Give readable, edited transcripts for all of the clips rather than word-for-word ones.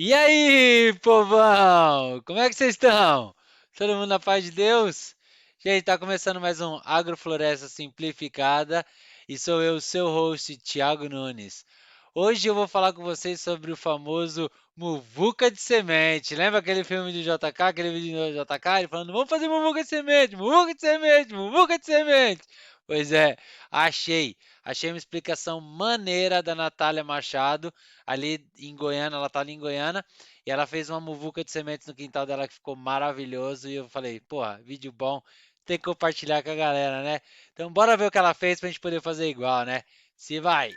E aí, povão? Como é que vocês estão? Todo mundo na paz de Deus? Gente, tá começando mais um Agrofloresta Simplificada e sou eu, seu host, Thiago Nunes. Hoje eu vou falar com vocês sobre o famoso muvuca de semente. Lembra aquele filme do JK, aquele vídeo do JK? Ele falando, vamos fazer muvuca de semente, muvuca de semente, muvuca de semente. Pois é, achei. Achei uma explicação maneira da Natália Machado, ali em Goiânia, ela tá ali em Goiânia, e ela fez uma muvuca de sementes no quintal dela que ficou maravilhoso, e eu falei, porra, vídeo bom, tem que compartilhar com a galera, né? Então bora ver o que ela fez pra gente poder fazer igual, né? Se vai!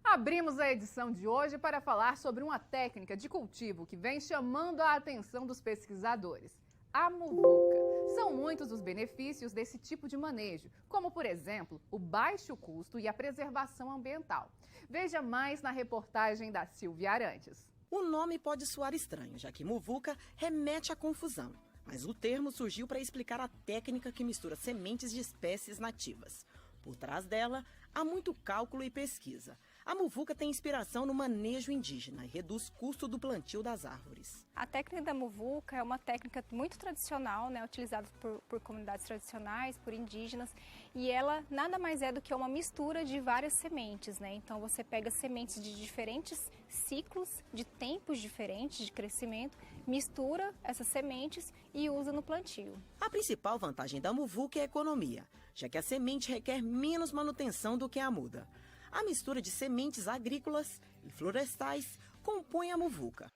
Abrimos a edição de hoje para falar sobre uma técnica de cultivo que vem chamando a atenção dos pesquisadores: a muvuca. São muitos os benefícios desse tipo de manejo, como, por exemplo, o baixo custo e a preservação ambiental. Veja mais na reportagem da Silvia Arantes. O nome pode soar estranho, já que muvuca remete à confusão. Mas o termo surgiu para explicar a técnica que mistura sementes de espécies nativas. Por trás dela, há muito cálculo e pesquisa. A muvuca tem inspiração no manejo indígena e reduz o custo do plantio das árvores. A técnica da muvuca é uma técnica muito tradicional, né, utilizada por comunidades tradicionais, por indígenas, e ela nada mais é do que uma mistura de várias sementes, né? Então você pega sementes de diferentes ciclos, de tempos diferentes de crescimento, mistura essas sementes e usa no plantio. A principal vantagem da muvuca é a economia, já que a semente requer menos manutenção do que a muda. A mistura de sementes agrícolas e florestais compõe a muvuca.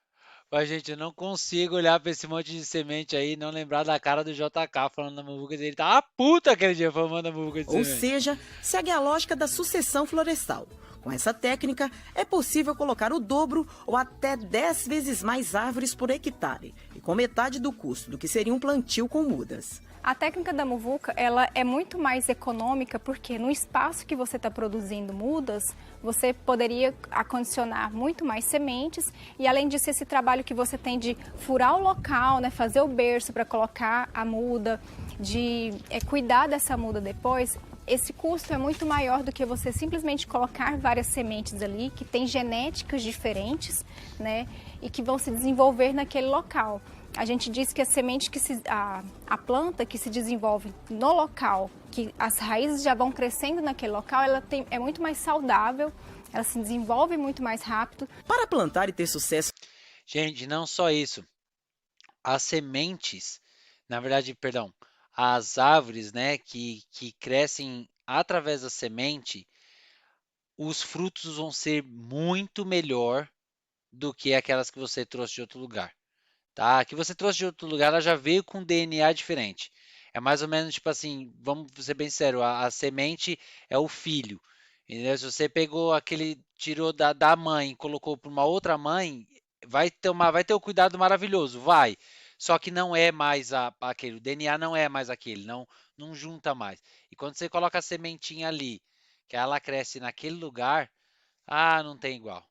Mas, gente, eu não consigo olhar pra esse monte de semente aí e não lembrar da cara do JK falando da muvuca dele. Tá uma puta aquele dia falando da muvuca de Ou semente. seja, segue a lógica da sucessão florestal. Com essa técnica, é possível colocar o dobro ou até 10 vezes mais árvores por hectare, e com metade do custo do que seria um plantio com mudas. A técnica da muvuca, ela é muito mais econômica porque no espaço que você está produzindo mudas, você poderia acondicionar muito mais sementes e além disso esse trabalho que você tem de furar o local, né, fazer o berço para colocar a muda, de cuidar dessa muda depois, esse custo é muito maior do que você simplesmente colocar várias sementes ali que têm genéticas diferentes, né, e que vão se desenvolver naquele local. A gente diz que a semente a planta que se desenvolve no local, que as raízes já vão crescendo naquele local, é muito mais saudável, ela se desenvolve muito mais rápido. Para plantar e ter sucesso, Gente, não só isso. As sementes, na verdade, perdão, as árvores, né, que crescem através da semente, os frutos vão ser muito melhor do que aquelas que você trouxe de outro lugar, tá? A que você trouxe de outro lugar, ela já veio com DNA diferente. É mais ou menos tipo assim, vamos ser bem sério, a semente é o filho. Entendeu? Se você pegou aquele, tirou da mãe e colocou para uma outra mãe, vai ter o cuidado maravilhoso, vai. Só que não é mais aquele, o DNA não é mais aquele, não junta mais. E quando você coloca a sementinha ali, que ela cresce naquele lugar, não tem igual.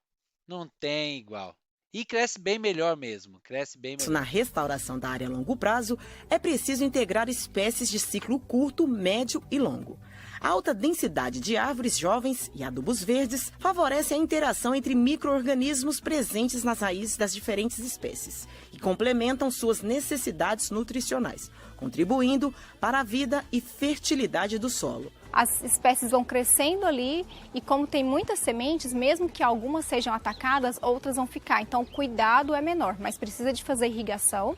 Não tem igual. E cresce bem melhor mesmo, cresce bem na melhor. restauração da área a longo prazo, é preciso integrar espécies de ciclo curto, médio e longo. A alta densidade de árvores jovens e adubos verdes favorece a interação entre micro-organismos presentes nas raízes das diferentes espécies e complementam suas necessidades nutricionais, contribuindo para a vida e fertilidade do solo. As espécies vão crescendo ali e como tem muitas sementes, mesmo que algumas sejam atacadas, outras vão ficar. Então o cuidado é menor, mas precisa de fazer irrigação,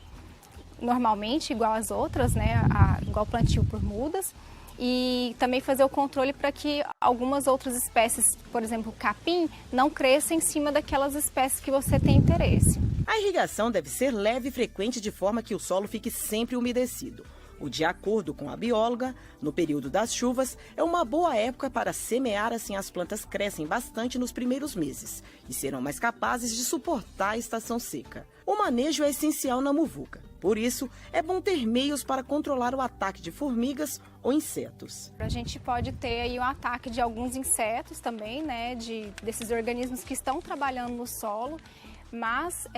normalmente igual as outras, né? Igual plantio por mudas. E também fazer o controle para que algumas outras espécies, por exemplo, o capim, não cresça em cima daquelas espécies que você tem interesse. A irrigação deve ser leve e frequente de forma que o solo fique sempre umedecido. De acordo com a bióloga, no período das chuvas, é uma boa época para semear, assim as plantas crescem bastante nos primeiros meses e serão mais capazes de suportar a estação seca. O manejo é essencial na muvuca, por isso é bom ter meios para controlar o ataque de formigas ou insetos. A gente pode ter aí o ataque de alguns insetos também, né, desses organismos que estão trabalhando no solo, mas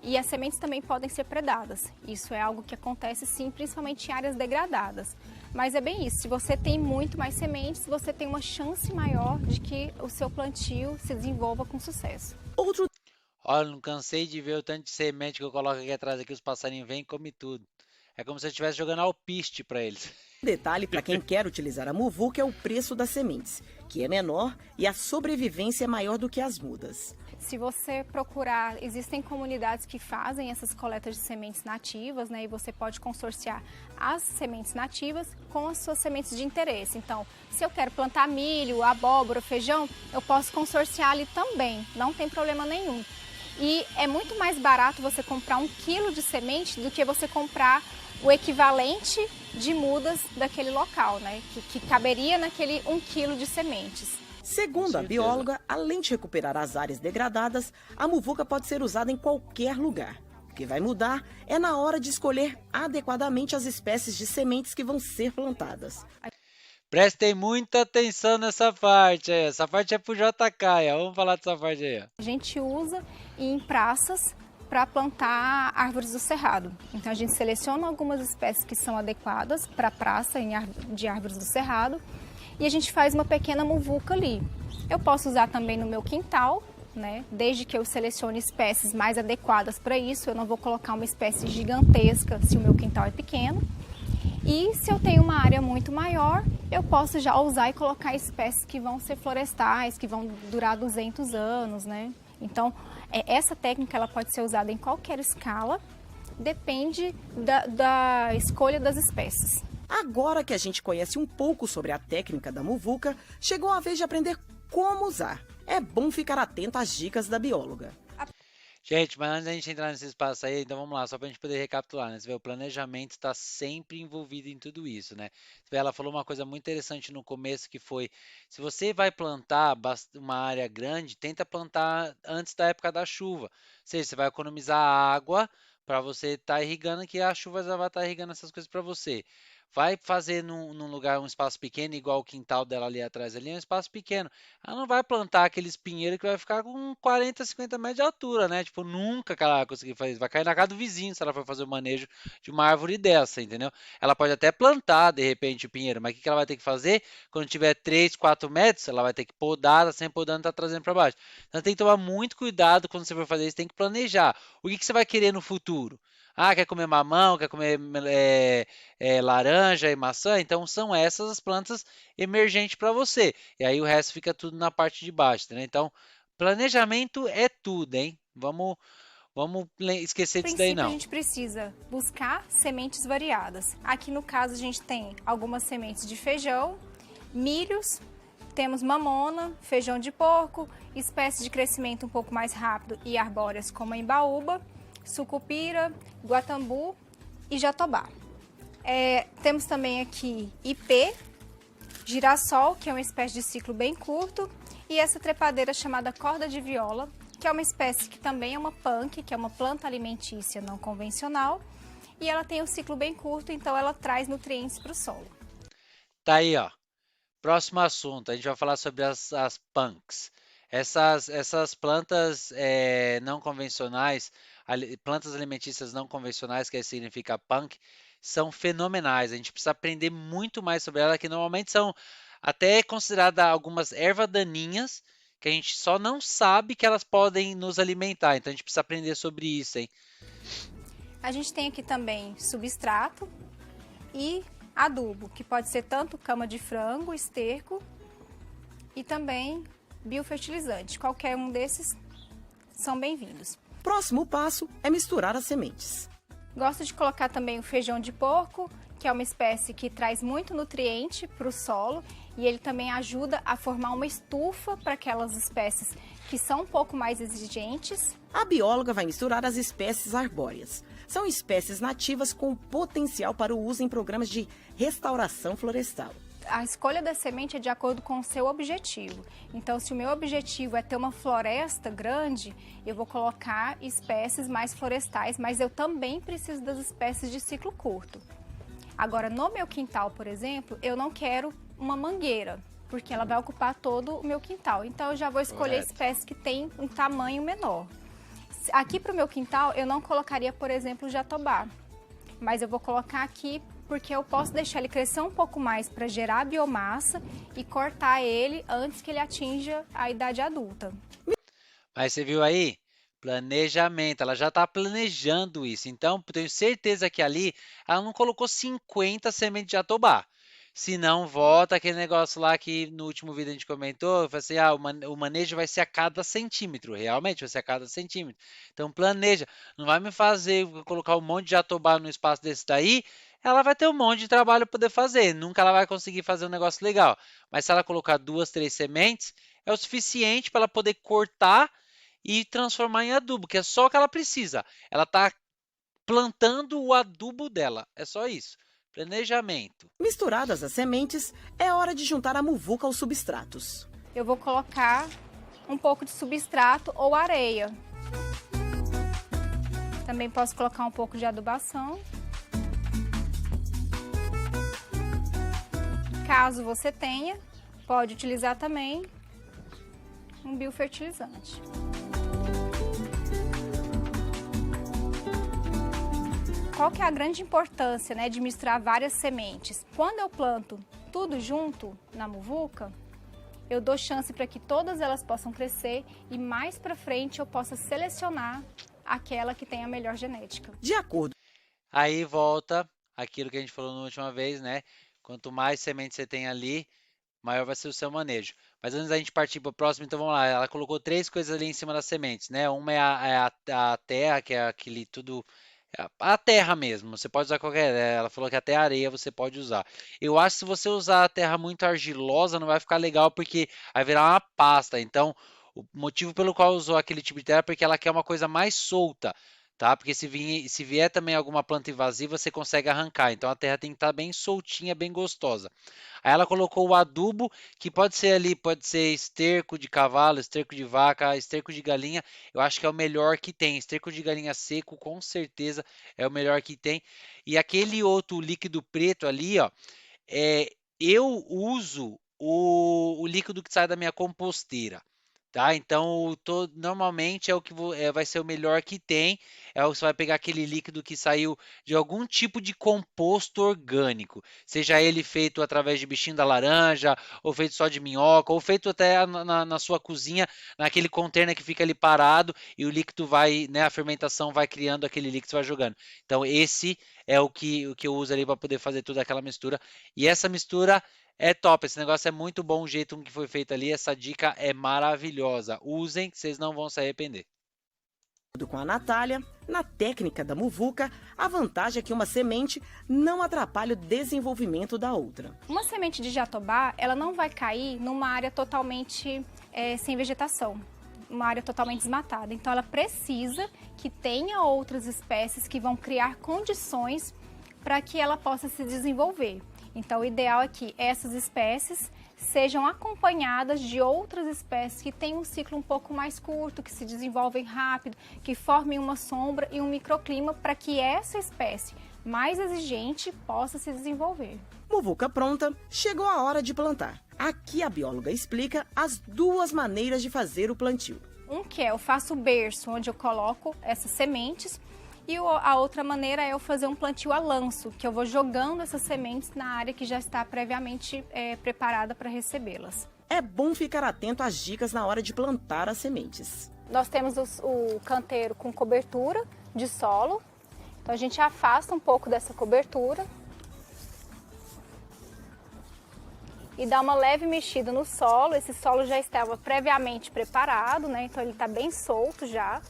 E as sementes também podem ser predadas. Isso é algo que acontece sim, principalmente em áreas degradadas. Mas é bem isso, se você tem muito mais sementes, você tem uma chance maior de que o seu plantio se desenvolva com sucesso. Outro Olha, não cansei de ver o tanto de semente que eu coloco aqui atrás, aqui os passarinhos vêm e comem tudo. É como se eu estivesse jogando alpiste para eles. detalhe para quem quer utilizar a muvuca é o preço das sementes, que é menor e a sobrevivência é maior do que as mudas. Se você procurar, existem comunidades que fazem essas coletas de sementes nativas, né? E você pode consorciar as sementes nativas com as suas sementes de interesse. Então, se eu quero plantar milho, abóbora, feijão, eu posso consorciar ali também, não tem problema nenhum. E é muito mais barato você comprar 1 quilo de semente do que você comprar o equivalente de mudas daquele local, né? Que caberia naquele 1 quilo de sementes. Segundo a bióloga, além de recuperar as áreas degradadas, a muvuca pode ser usada em qualquer lugar. O que vai mudar é na hora de escolher adequadamente as espécies de sementes que vão ser plantadas. Prestem muita atenção nessa parte aí. Essa parte é pro JK, ó. Vamos falar dessa parte aí, ó. A gente usa em praças para plantar árvores do cerrado. Então a gente seleciona algumas espécies que são adequadas para a praça de árvores do cerrado e a gente faz uma pequena muvuca ali. Eu posso usar também no meu quintal, né? Desde que eu selecione espécies mais adequadas para isso. Eu não vou colocar uma espécie gigantesca se o meu quintal é pequeno. E se eu tenho uma área muito maior, eu posso já usar e colocar espécies que vão ser florestais, que vão durar 200 anos, né? Então, essa técnica ela pode ser usada em qualquer escala, depende da escolha das espécies. Agora que a gente conhece um pouco sobre a técnica da muvuca, chegou a vez de aprender como usar. É bom ficar atento às dicas da bióloga. Gente, mas antes da gente entrar nesse espaço aí, então vamos lá, só pra gente poder recapitular, né? Você vê, o planejamento está sempre envolvido em tudo isso, né? Você vê, ela falou uma coisa muito interessante no começo, que foi, se você vai plantar uma área grande, tenta plantar antes da época da chuva. Ou seja, você vai economizar água para você estar irrigando, que a chuva já vai estar irrigando essas coisas para você. Vai fazer num lugar, um espaço pequeno, igual o quintal dela ali atrás, ali é um espaço pequeno. Ela não vai plantar aqueles pinheiros que vai ficar com 40, 50 metros de altura, né? Tipo, nunca que ela vai conseguir fazer isso. Vai cair na casa do vizinho se ela for fazer o manejo de uma árvore dessa, entendeu? Ela pode até plantar, de repente, o pinheiro, mas o que ela vai ter que fazer? Quando tiver 3, 4 metros, ela vai ter que podar, tá sempre podando, tá trazendo para baixo. Então tem que tomar muito cuidado quando você for fazer isso, tem que planejar. O que você vai querer no futuro? Ah, quer comer mamão, quer comer laranja e maçã? Então são essas as plantas emergentes para você. E aí o resto fica tudo na parte de baixo, né? Então, planejamento é tudo, hein? Vamos esquecer disso daí, A não. gente precisa buscar sementes variadas. Aqui no caso a gente tem algumas sementes de feijão, milhos, temos mamona, feijão de porco, espécies de crescimento um pouco mais rápido e arbóreas como a embaúba, sucupira, guatambu e jatobá. Temos também aqui ipê, girassol, que é uma espécie de ciclo bem curto, e essa trepadeira chamada corda de viola, que é uma espécie que também é uma punk, que é uma planta alimentícia não convencional, e ela tem um ciclo bem curto, então ela traz nutrientes para o solo. Tá aí, ó. Próximo assunto, a gente vai falar sobre as punks. Essas plantas não convencionais, plantas alimentícias não convencionais, que significa punk, são fenomenais. A gente precisa aprender muito mais sobre elas, que normalmente são até consideradas algumas ervas daninhas, que a gente só não sabe que elas podem nos alimentar. Então a gente precisa aprender sobre isso, hein? A gente tem aqui também substrato e adubo, que pode ser tanto cama de frango, esterco e também biofertilizante. Qualquer um desses são bem-vindos. Próximo passo é misturar as sementes. Gosto de colocar também o feijão de porco, que é uma espécie que traz muito nutriente para o solo e ele também ajuda a formar uma estufa para aquelas espécies que são um pouco mais exigentes. A bióloga vai misturar as espécies arbóreas. São espécies nativas com potencial para o uso em programas de restauração florestal. A escolha da semente é de acordo com o seu objetivo. Então, se o meu objetivo é ter uma floresta grande, eu vou colocar espécies mais florestais, mas eu também preciso das espécies de ciclo curto. Agora, no meu quintal, por exemplo, eu não quero uma mangueira, porque ela vai ocupar todo o meu quintal. Então, eu já vou escolher espécies que têm um tamanho menor. Aqui para o meu quintal, eu não colocaria, por exemplo, jatobá. Mas eu vou colocar aqui porque eu posso deixar ele crescer um pouco mais para gerar biomassa e cortar ele antes que ele atinja a idade adulta. Mas você viu aí? Planejamento, ela já está planejando isso. Então, tenho certeza que ali ela não colocou 50 sementes de jatobá. Se não, volta aquele negócio lá que no último vídeo a gente comentou, falei assim, o manejo vai ser a cada centímetro, realmente vai ser a cada centímetro. Então planeja, não vai me fazer colocar um monte de jatobá no espaço desse daí, ela vai ter um monte de trabalho para poder fazer, nunca ela vai conseguir fazer um negócio legal. Mas se ela colocar 2, 3 sementes, é o suficiente para ela poder cortar e transformar em adubo, que é só o que ela precisa. Ela está plantando o adubo dela, é só isso. Planejamento. Misturadas as sementes, é hora de juntar a muvuca aos substratos. Eu vou colocar um pouco de substrato ou areia. Também posso colocar um pouco de adubação. Caso você tenha, pode utilizar também um biofertilizante. Qual que é a grande importância, né, de misturar várias sementes? Quando eu planto tudo junto na muvuca, eu dou chance para que todas elas possam crescer e mais para frente eu possa selecionar aquela que tem a melhor genética. De acordo. Aí volta aquilo que a gente falou na última vez, né? Quanto mais sementes você tem ali, maior vai ser o seu manejo. Mas antes da gente partir para o próximo, então vamos lá. Ela colocou 3 coisas ali em cima das sementes, né? Uma é a terra, que é aquele tudo. A terra mesmo, você pode usar qualquer. Ela falou que até areia você pode usar. Eu acho que se você usar a terra muito argilosa, não vai ficar legal, porque vai virar uma pasta. Então, o motivo pelo qual usou aquele tipo de terra é porque ela quer uma coisa mais solta, tá? Porque se vier também alguma planta invasiva, você consegue arrancar. Então a terra tem que estar bem soltinha, bem gostosa. Aí ela colocou o adubo, que pode ser ali, pode ser esterco de cavalo, esterco de vaca, esterco de galinha. Eu acho que é o melhor que tem. Esterco de galinha seco, com certeza é o melhor que tem. E aquele outro líquido preto ali, ó, eu uso o líquido que sai da minha composteira. Tá? Então, normalmente é o que vai ser o melhor que tem. Você vai pegar aquele líquido que saiu de algum tipo de composto orgânico, seja ele feito através de bichinho da laranja, ou feito só de minhoca, ou feito até na sua cozinha, naquele container que fica ali parado e o líquido vai, né, a fermentação vai criando aquele líquido, vai jogando. Então, esse é o que eu uso ali para poder fazer toda aquela mistura. E essa mistura é top, esse negócio é muito bom, o jeito que foi feito ali, essa dica é maravilhosa. Usem, que vocês não vão se arrepender. Com a Natália, na técnica da muvuca, a vantagem é que uma semente não atrapalha o desenvolvimento da outra. Uma semente de jatobá, ela não vai cair numa área totalmente sem vegetação, uma área totalmente desmatada. Então ela precisa que tenha outras espécies que vão criar condições para que ela possa se desenvolver. Então, o ideal é que essas espécies sejam acompanhadas de outras espécies que têm um ciclo um pouco mais curto, que se desenvolvem rápido, que formem uma sombra e um microclima para que essa espécie mais exigente possa se desenvolver. Muvuca pronta, chegou a hora de plantar. Aqui a bióloga explica as 2 maneiras de fazer o plantio. Um que eu faço o berço, onde eu coloco essas sementes, e a outra maneira é eu fazer um plantio a lanço, que eu vou jogando essas sementes na área que já está previamente preparada para recebê-las. É bom ficar atento às dicas na hora de plantar as sementes. Nós temos o canteiro com cobertura de solo, então a gente afasta um pouco dessa cobertura e dá uma leve mexida no solo. Esse solo já estava previamente preparado, né? Então ele está bem solto já.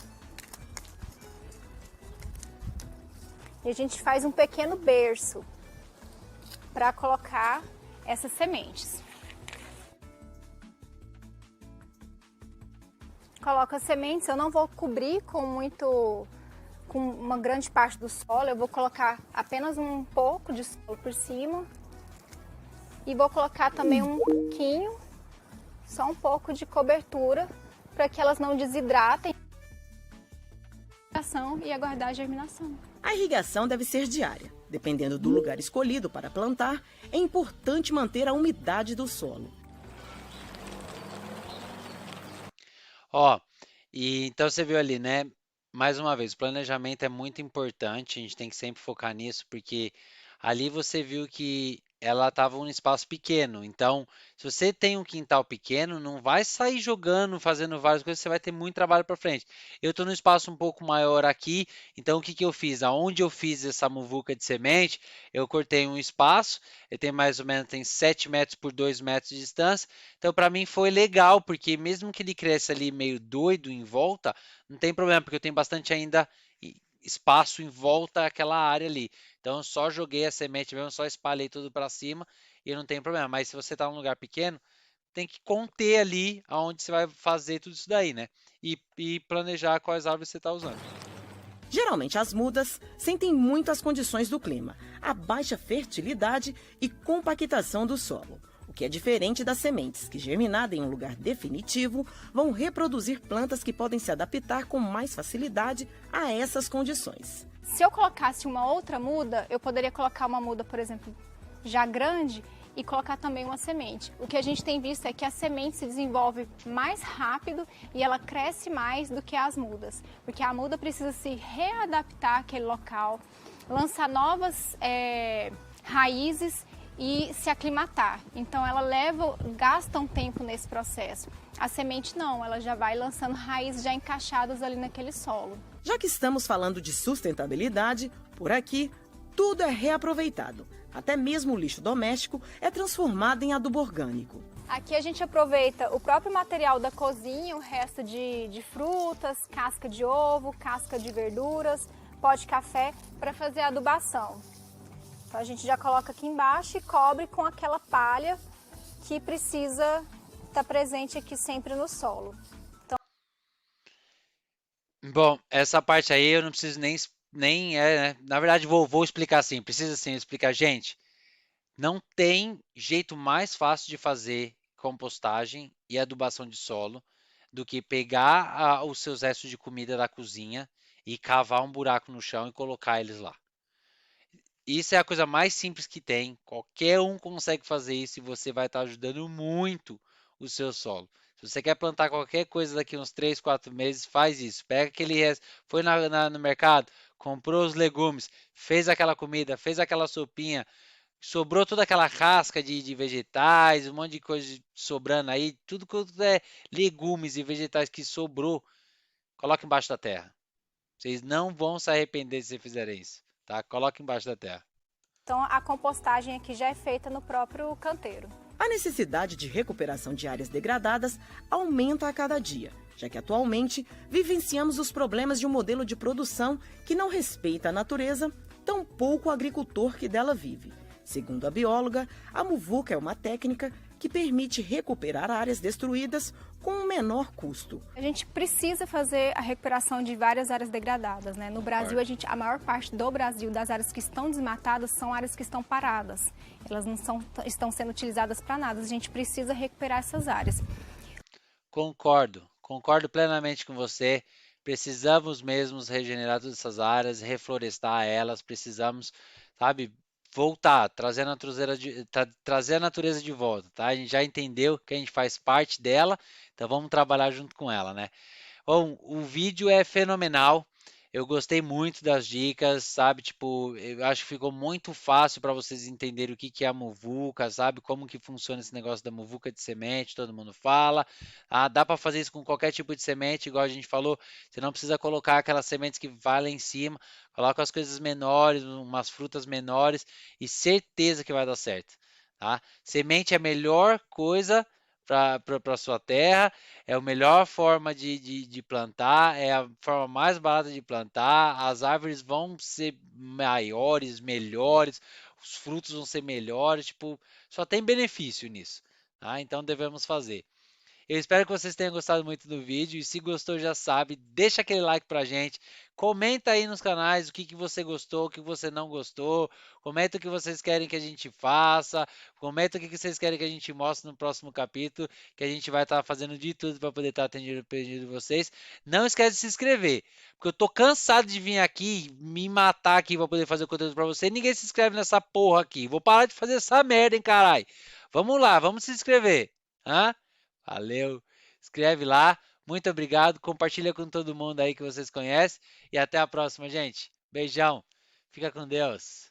E a gente faz um pequeno berço para colocar essas sementes. Coloco as sementes, eu não vou cobrir com uma grande parte do solo, eu vou colocar apenas um pouco de solo por cima. E vou colocar também um pouquinho, só um pouco de cobertura, para que elas não desidratem e aguardar a germinação. A irrigação deve ser diária. Dependendo do lugar escolhido para plantar, é importante manter a umidade do solo. Ó, e então você viu ali, né? mais uma vez, o planejamento é muito importante, a gente tem que sempre focar nisso, porque ali você viu que ela estava num espaço pequeno. Então, se você tem um quintal pequeno, não vai sair jogando, fazendo várias coisas, você vai ter muito trabalho para frente. Eu estou num espaço um pouco maior aqui, então o que que eu fiz? Aonde eu fiz essa muvuca de semente, eu cortei um espaço, eu tenho mais ou menos tem 7 metros por 2 metros de distância. Então, para mim foi legal, porque mesmo que ele cresça ali meio doido em volta, não tem problema, porque eu tenho bastante ainda espaço em volta daquela área ali. Então, eu só joguei a semente mesmo, só espalhei tudo para cima e não tem problema. Mas se você está num lugar pequeno, tem que conter ali aonde você vai fazer tudo isso daí, né? E planejar quais árvores você está usando. Geralmente as mudas sentem muito as condições do clima, a baixa fertilidade e compactação do solo, o que é diferente das sementes, que germinadas em um lugar definitivo, vão reproduzir plantas que podem se adaptar com mais facilidade a essas condições. Se eu colocasse uma outra muda, eu poderia colocar uma muda, por exemplo, já grande e colocar também uma semente. O que a gente tem visto é que a semente se desenvolve mais rápido e ela cresce mais do que as mudas, porque a muda precisa se readaptar àquele local, lançar novas raízes e se aclimatar. Então ela gasta um tempo nesse processo. A semente não, ela já vai lançando raízes já encaixadas ali naquele solo. Já que estamos falando de sustentabilidade, por aqui tudo é reaproveitado. Até mesmo o lixo doméstico é transformado em adubo orgânico. Aqui a gente aproveita o próprio material da cozinha, o resto de frutas, casca de ovo, casca de verduras, pó de café, para fazer a adubação. Então a gente já coloca aqui embaixo e cobre com aquela palha que precisa estar presente aqui sempre no solo. Bom, essa parte aí eu não preciso nem né? Na verdade, vou explicar assim. Precisa sim explicar, gente. Não tem jeito mais fácil de fazer compostagem e adubação de solo do que pegar os seus restos de comida da cozinha e cavar um buraco no chão e colocar eles lá. Isso é a coisa mais simples que tem. Qualquer um consegue fazer isso e você vai estar ajudando muito o seu solo. Se você quer plantar qualquer coisa daqui uns 3, 4 meses, faz isso. Pega aquele resto, foi no mercado, comprou os legumes, fez aquela comida, fez aquela sopinha, sobrou toda aquela casca de vegetais, um monte de coisa sobrando aí, tudo que é legumes e vegetais que sobrou, coloca embaixo da terra. Vocês não vão se arrepender se fizerem isso, tá? Coloca embaixo da terra. Então a compostagem aqui já é feita no próprio canteiro. A necessidade de recuperação de áreas degradadas aumenta a cada dia, já que atualmente vivenciamos os problemas de um modelo de produção que não respeita a natureza, tampouco o agricultor que dela vive. Segundo a bióloga, a muvuca é uma técnica que permite recuperar áreas destruídas com um menor custo. A gente precisa fazer a recuperação de várias áreas degradadas, né? No Brasil, a maior parte do Brasil, das áreas que estão desmatadas, são áreas que estão paradas. Elas não estão sendo utilizadas para nada. A gente precisa recuperar essas áreas. Concordo plenamente com você. Precisamos mesmo regenerar todas essas áreas, reflorestar elas, precisamos, sabe, voltar, trazer a natureza de volta, tá? A gente já entendeu que a gente faz parte dela, então vamos trabalhar junto com ela, né? Bom, o vídeo é fenomenal. Eu gostei muito das dicas, sabe? Tipo, eu acho que ficou muito fácil para vocês entenderem o que que é a muvuca, sabe? Como que funciona esse negócio da muvuca de semente, todo mundo fala. Ah, dá para fazer isso com qualquer tipo de semente, igual a gente falou. Você não precisa colocar aquelas sementes que valem em cima. Coloca as coisas menores, umas frutas menores e certeza que vai dar certo, tá? Semente é a melhor coisa para a sua terra, é a melhor forma de plantar, é a forma mais barata de plantar, as árvores vão ser maiores, melhores, os frutos vão ser melhores, tipo, só tem benefício nisso, tá? Então devemos fazer. Eu espero que vocês tenham gostado muito do vídeo e se gostou já sabe, deixa aquele like pra gente, comenta aí nos canais o que você gostou, o que você não gostou, comenta o que vocês querem que a gente faça, comenta o que vocês querem que a gente mostre no próximo capítulo, que a gente vai estar fazendo de tudo para poder estar atendendo o pedido de vocês. Não esquece de se inscrever, porque eu tô cansado de vir aqui, me matar aqui para poder fazer o conteúdo para você, ninguém se inscreve nessa porra aqui, vou parar de fazer essa merda, hein, caralho. Vamos lá, vamos se inscrever, hã? Valeu, escreve lá, Muito obrigado. Compartilha com todo mundo aí que vocês conhecem. E até a próxima, gente. Beijão. Fica com Deus.